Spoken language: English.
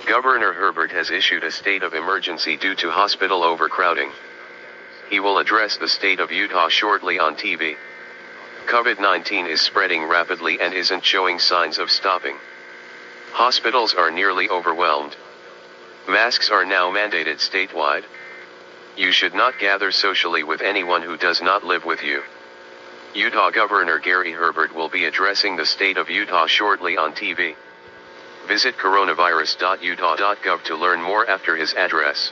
Governor Herbert has issued a state of emergency due to hospital overcrowding. He will address the state of Utah shortly on TV. COVID-19 is spreading rapidly and isn't showing signs of stopping. Hospitals are nearly overwhelmed. Masks are now mandated statewide. You should not gather socially with anyone who does not live with you. Utah Governor Gary Herbert will be addressing the state of Utah shortly on TV. Visit coronavirus.utah.gov to learn more after his address.